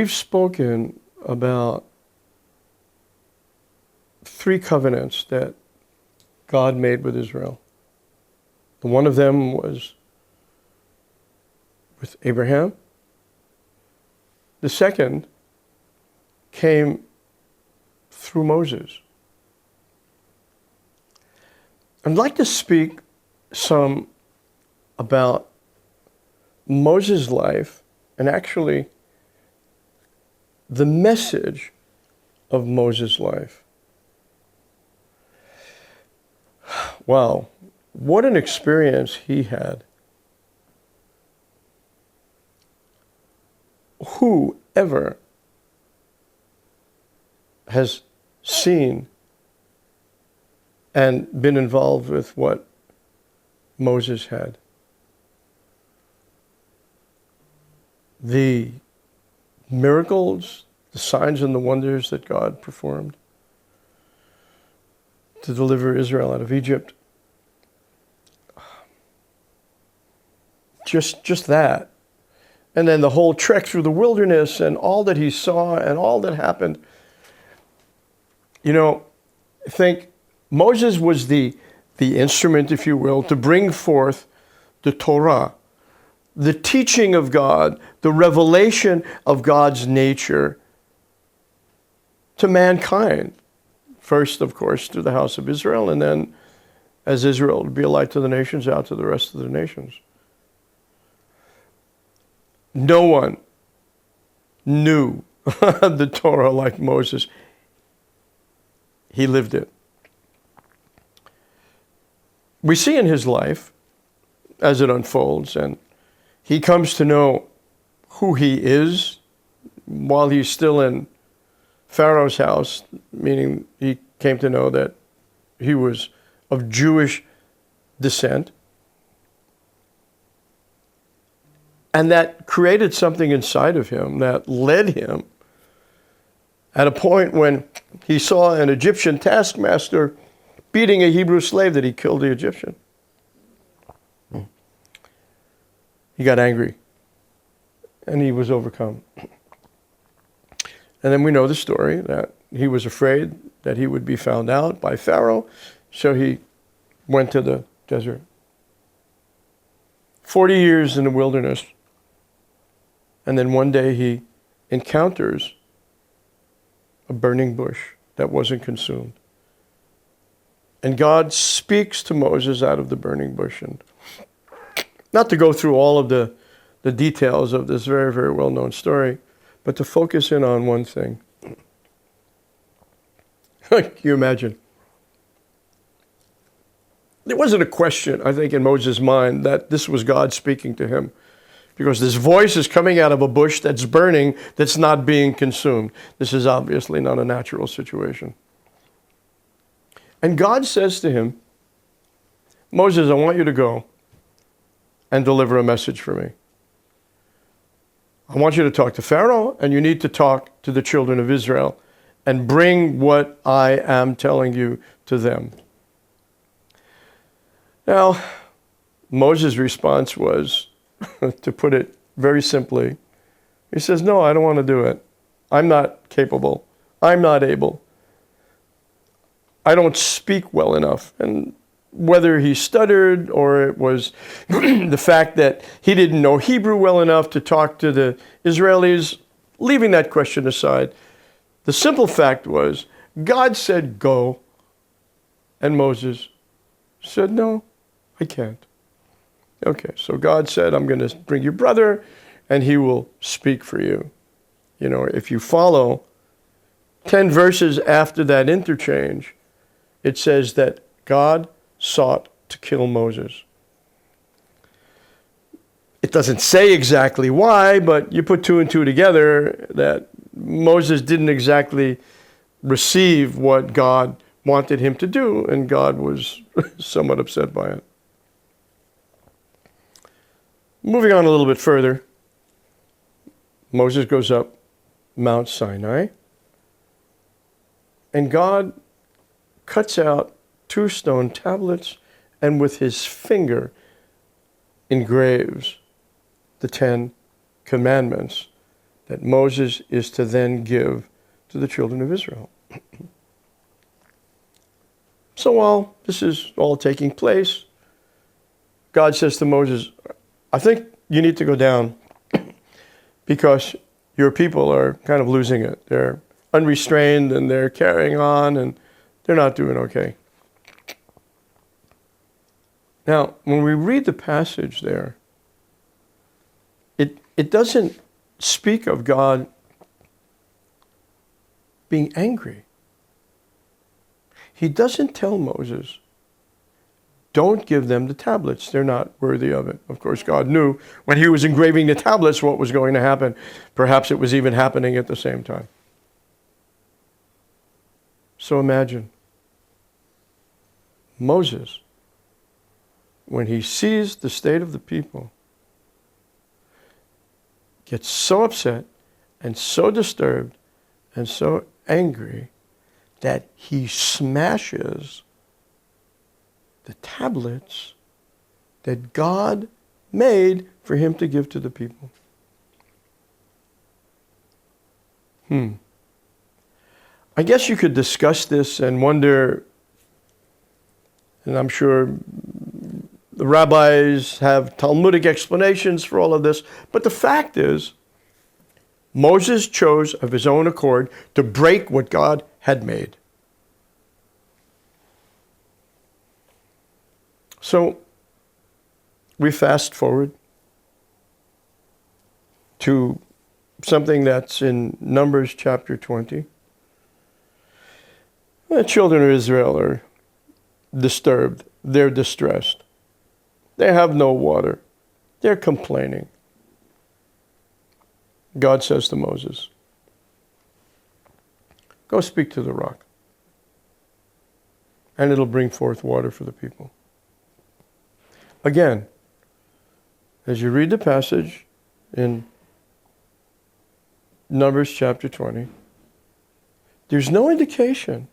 we've spoken about 3 covenants that God made with Israel. One of them was with Abraham. The second came through Moses. I'd like to speak some about Moses' life and actually the message of Moses' life. Wow, what an experience he had. Whoever has seen and been involved with what Moses had? The miracles, the signs and the wonders that God performed to deliver Israel out of Egypt. Just that. And then the whole trek through the wilderness and all that he saw and all that happened. You know, I think Moses was the instrument, if you will, to bring forth the Torah, the teaching of God, the revelation of God's nature to mankind. First, of course, to the house of Israel, and then as Israel to be a light to the nations, out to the rest of the nations. No one knew the Torah like Moses. He lived it. We see in his life, as it unfolds, and he comes to know who he is while he's still in Pharaoh's house, meaning he came to know that he was of Jewish descent. And that created something inside of him that led him at a point when he saw an Egyptian taskmaster beating a Hebrew slave that he killed the Egyptian. He got angry and he was overcome. And then we know the story that he was afraid that he would be found out by Pharaoh, so he went to the desert. 40 years in the wilderness. And then one day he encounters a burning bush that wasn't consumed. And God speaks to Moses out of the burning bush. And not to go through all of the details of this very, very well-known story, but to focus in on one thing. Can you imagine? There wasn't a question, I think, in Moses' mind that this was God speaking to him. Because this voice is coming out of a bush that's burning, that's not being consumed. This is obviously not a natural situation. And God says to him, Moses, I want you to go and deliver a message for me. I want you to talk to Pharaoh, and you need to talk to the children of Israel and bring what I am telling you to them. Now, Moses' response was, to put it very simply, he says, no, I don't want to do it. I'm not capable. I'm not able. I don't speak well enough. And whether he stuttered or it was the fact that he didn't know Hebrew well enough to talk to the Israelis, leaving that question aside, the simple fact was God said go, and Moses said, no, I can't. Okay, so God said, I'm going to bring your brother and he will speak for you. You know, if you follow 10 verses after that interchange, it says that God sought to kill Moses. It doesn't say exactly why, but you put 2 and 2 together that Moses didn't exactly receive what God wanted him to do, and God was somewhat upset by it. Moving on a little bit further, Moses goes up Mount Sinai, and God cuts out 2 stone tablets and with his finger engraves the 10 commandments that Moses is to then give to the children of Israel. So while this is all taking place, God says to Moses, I think you need to go down because your people are kind of losing it. They're unrestrained and they're carrying on and they're not doing okay. Now, when we read the passage there, it doesn't speak of God being angry. He doesn't tell Moses, don't give them the tablets. They're not worthy of it. Of course, God knew when he was engraving the tablets what was going to happen. Perhaps it was even happening at the same time. So imagine Moses, when he sees the state of the people, gets so upset and so disturbed and so angry that he smashes the tablets that God made for him to give to the people. I guess you could discuss this and wonder, and I'm sure the rabbis have Talmudic explanations for all of this, but the fact is, Moses chose of his own accord to break what God had made. So, we fast forward to something that's in Numbers chapter 20. The children of Israel are disturbed. They're distressed. They have no water. They're complaining. God says to Moses, go speak to the rock, and it'll bring forth water for the people. Again, as you read the passage in Numbers chapter 20, there's no indication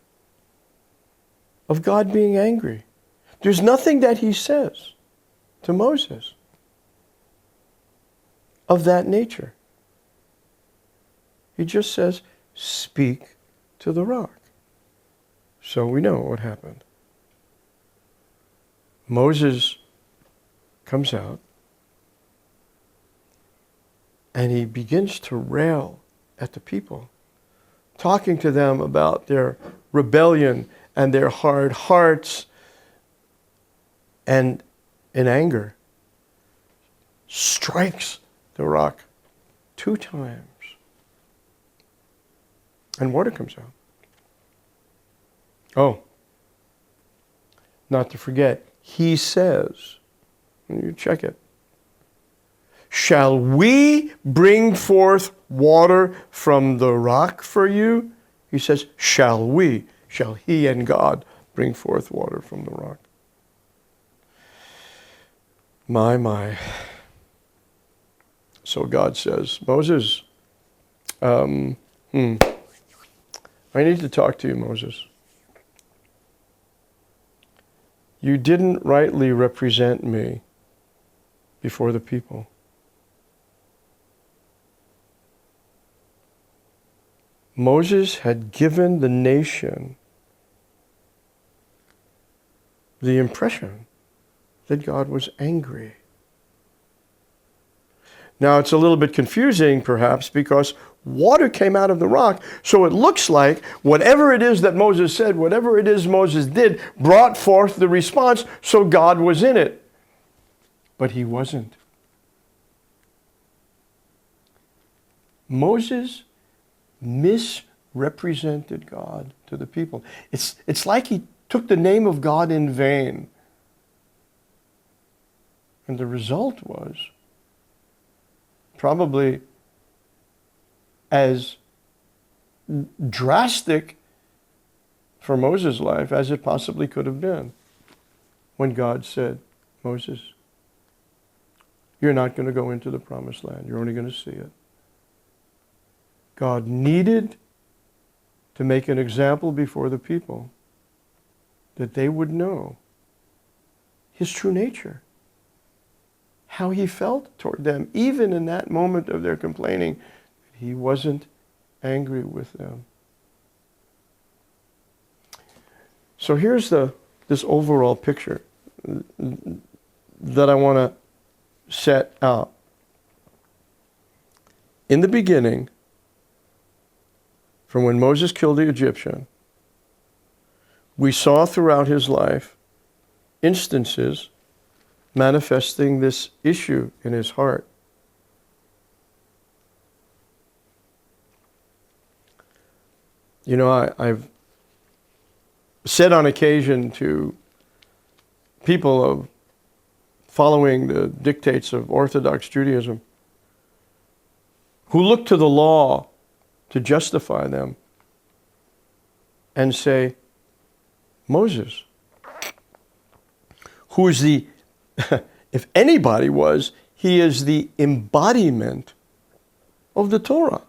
of God being angry. There's nothing that he says to Moses of that nature. He just says, speak to the rock. So we know what happened. Moses comes out and he begins to rail at the people, talking to them about their rebellion and their hard hearts, and in anger strikes the rock 2 times. And water comes out. Oh, not to forget, he says, you check it, shall we bring forth water from the rock for you? He says, shall we, shall he and God bring forth water from the rock? My. So God says, Moses, I need to talk to you, Moses. You didn't rightly represent me before the people. Moses had given the nation the impression that God was angry. Now, it's a little bit confusing, perhaps, because water came out of the rock, so it looks like whatever it is that Moses said, whatever it is Moses did, brought forth the response, so God was in it. But he wasn't. Moses misrepresented God to the people. It's like he took the name of God in vain. And the result was probably as drastic for Moses' life as it possibly could have been when God said, Moses, you're not going to go into the promised land. You're only going to see it. God needed to make an example before the people that they would know his true nature, how he felt toward them, even in that moment of their complaining. He wasn't angry with them. So here's this overall picture that I want to set out. In the beginning, from when Moses killed the Egyptian, we saw throughout his life instances manifesting this issue in his heart. You know, I've said on occasion to people of following the dictates of Orthodox Judaism who look to the law to justify them and say, Moses, who is the, if anybody was, he is the embodiment of the Torah.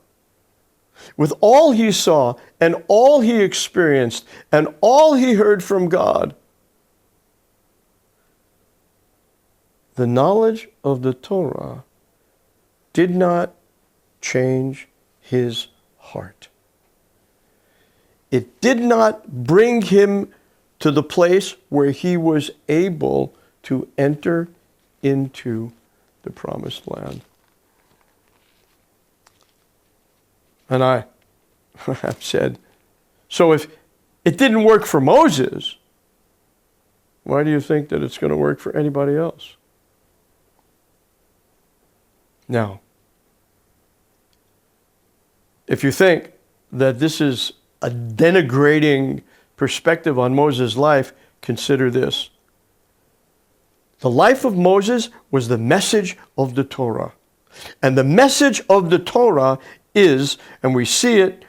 With all he saw and all he experienced and all he heard from God, the knowledge of the Torah did not change his heart. It did not bring him to the place where he was able to enter into the promised land. And I have said, so if it didn't work for Moses, why do you think that it's going to work for anybody else? Now, if you think that this is a denigrating perspective on Moses' life, consider this. The life of Moses was the message of the Torah. And the message of the Torah is, and we see it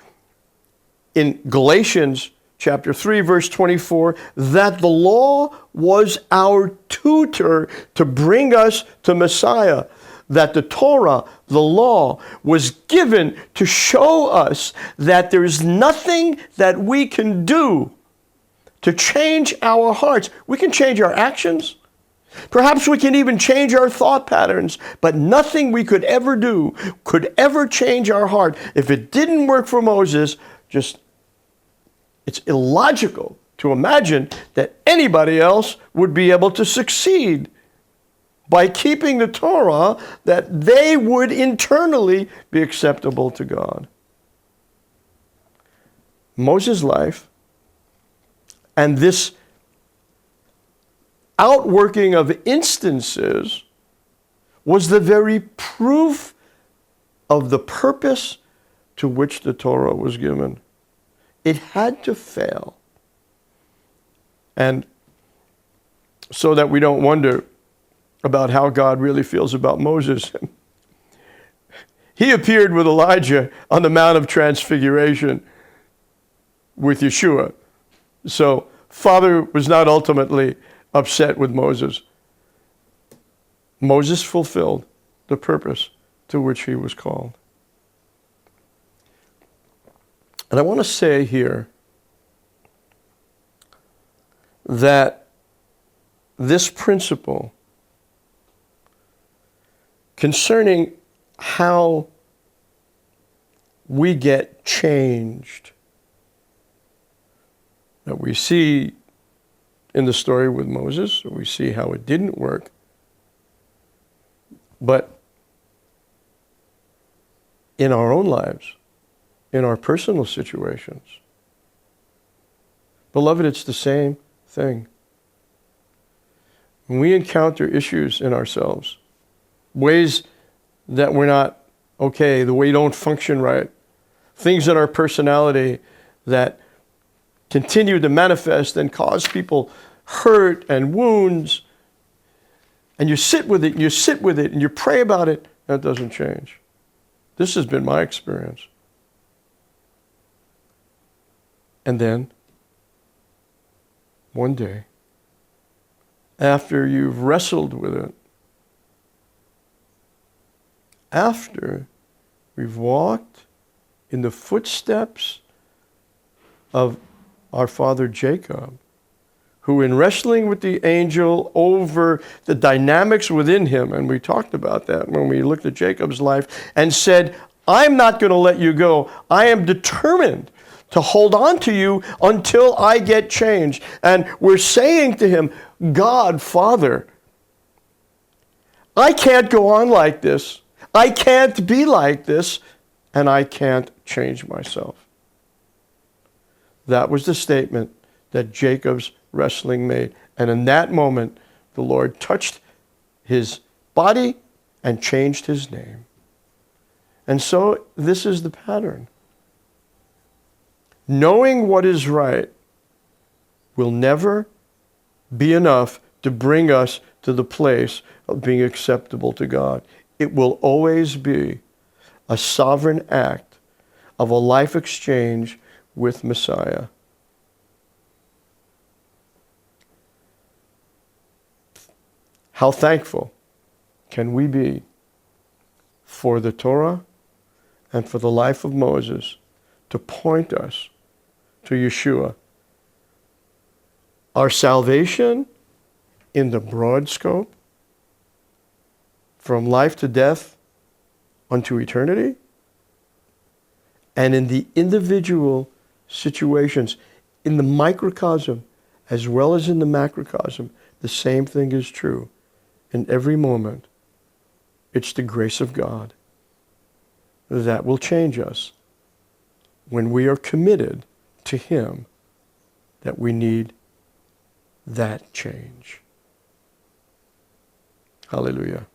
in Galatians chapter 3, verse 24, that the law was our tutor to bring us to Messiah. That the Torah, the law, was given to show us that there is nothing that we can do to change our hearts. We can change our actions. Perhaps we can even change our thought patterns, but nothing we could ever do could ever change our heart. If it didn't work for Moses, it's illogical to imagine that anybody else would be able to succeed by keeping the Torah, that they would internally be acceptable to God. Moses' life and this outworking of instances was the very proof of the purpose to which the Torah was given. It had to fail. And so that we don't wonder about how God really feels about Moses. He appeared with Elijah on the Mount of Transfiguration with Yeshua. So Father was not ultimately upset with Moses. Moses fulfilled the purpose to which he was called. And I want to say here that this principle concerning how we get changed, that we see in the story with Moses, we see how it didn't work, but in our own lives, in our personal situations. Beloved, it's the same thing. When we encounter issues in ourselves, ways that we're not okay, the way you don't function right, things in our personality that continue to manifest and cause people hurt and wounds, and you sit with it, and you sit with it, and you pray about it, that doesn't change. This has been my experience. And then, one day, after you've wrestled with it, after we've walked in the footsteps of our father Jacob, who in wrestling with the angel over the dynamics within him, and we talked about that when we looked at Jacob's life, and said, I'm not going to let you go. I am determined to hold on to you until I get changed. And we're saying to him, God, Father, I can't go on like this. I can't be like this, and I can't change myself. That was the statement that Jacob's wrestling made. And in that moment, the Lord touched his body and changed his name. And so this is the pattern. Knowing what is right will never be enough to bring us to the place of being acceptable to God. It will always be a sovereign act of a life exchange with Messiah. How thankful can we be for the Torah and for the life of Moses to point us to Yeshua. Our salvation in the broad scope, from life to death unto eternity, and in the individual situations, in the microcosm as well as in the macrocosm, the same thing is true. In every moment, it's the grace of God that will change us when we are committed to him, that we need that change. Hallelujah.